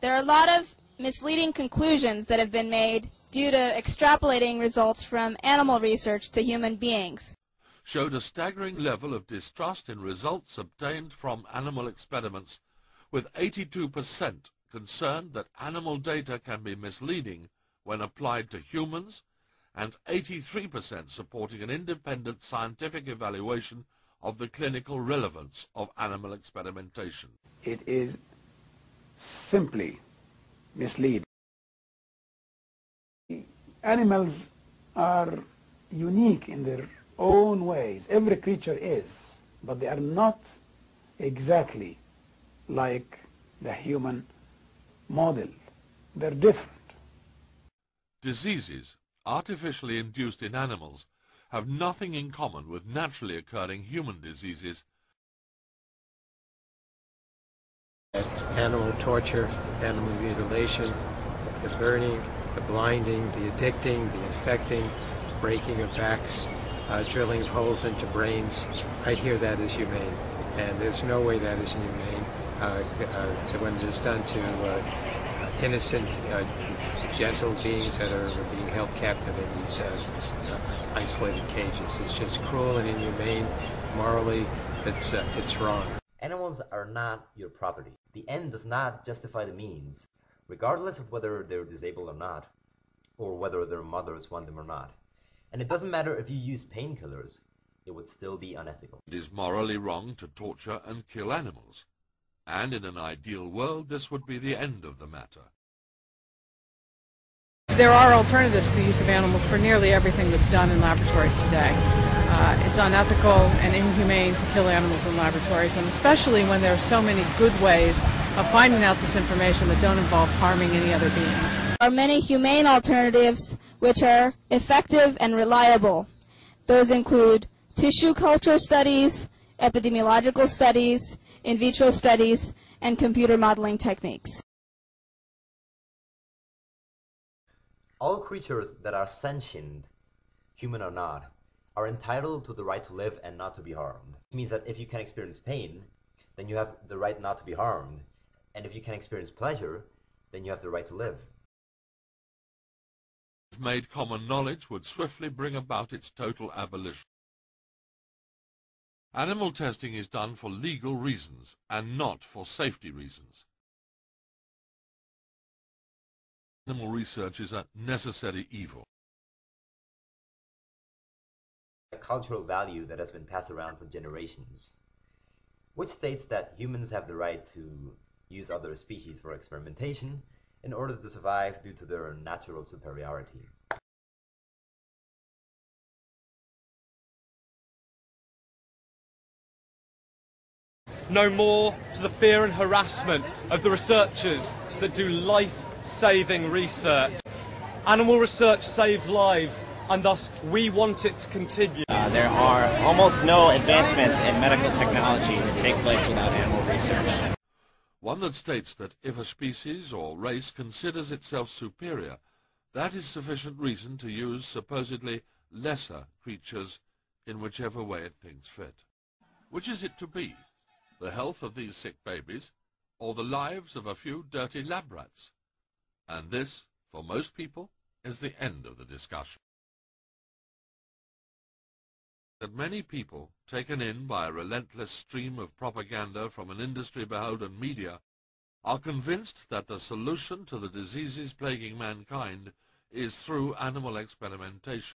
There are a lot of misleading conclusions that have been made due to extrapolating results from animal research to human beings. Showed a staggering level of distrust in results obtained from animal experiments, with 82% concerned that animal data can be misleading when applied to humans, and 83% supporting an independent scientific evaluation of the clinical relevance of animal experimentation. It is simply misleading. Animals are unique in their own ways. Every creature is, but they are not exactly like the human model. They're different. Diseases, artificially induced in animals, have nothing in common with naturally occurring human diseases. Animal torture, animal mutilation, the burning, the blinding, the addicting, the infecting, breaking of backs, drilling of holes into brains, I hear that as humane. And there's no way that is inhumane when it is done to innocent, gentle beings that are being held captive in these isolated cages. It's just cruel and inhumane. Morally, it's wrong. Animals are not your property. The end does not justify the means, regardless of whether they're disabled or not, or whether their mothers want them or not. And it doesn't matter if you use painkillers, it would still be unethical. It is morally wrong to torture and kill animals, and in an ideal world this would be the end of the matter. There are alternatives to the use of animals for nearly everything that's done in laboratories today. It's unethical and inhumane to kill animals in laboratories, and especially when there are so many good ways of finding out this information that don't involve harming any other beings. There are many humane alternatives which are effective and reliable. Those include tissue culture studies, epidemiological studies, in vitro studies, and computer modeling techniques. All creatures that are sentient, human or not, are entitled to the right to live and not to be harmed. It means that if you can experience pain, then you have the right not to be harmed. And if you can experience pleasure, then you have the right to live. If made common knowledge would swiftly bring about its total abolition. Animal testing is done for legal reasons and not for safety reasons. Animal research is a necessary evil. A cultural value that has been passed around for generations, which states that humans have the right to use other species for experimentation in order to survive due to their natural superiority. No more to the fear and harassment of the researchers that do life-saving research. Animal research saves lives, and thus we want it to continue. There are almost no advancements in medical technology that take place without animal research. One that states that if a species or race considers itself superior, that is sufficient reason to use supposedly lesser creatures in whichever way it thinks fit. Which is it to be? The health of these sick babies, or the lives of a few dirty lab rats? And this, for most people, is the end of the discussion. That many people, taken in by a relentless stream of propaganda from an industry-beholden media, are convinced that the solution to the diseases plaguing mankind is through animal experimentation.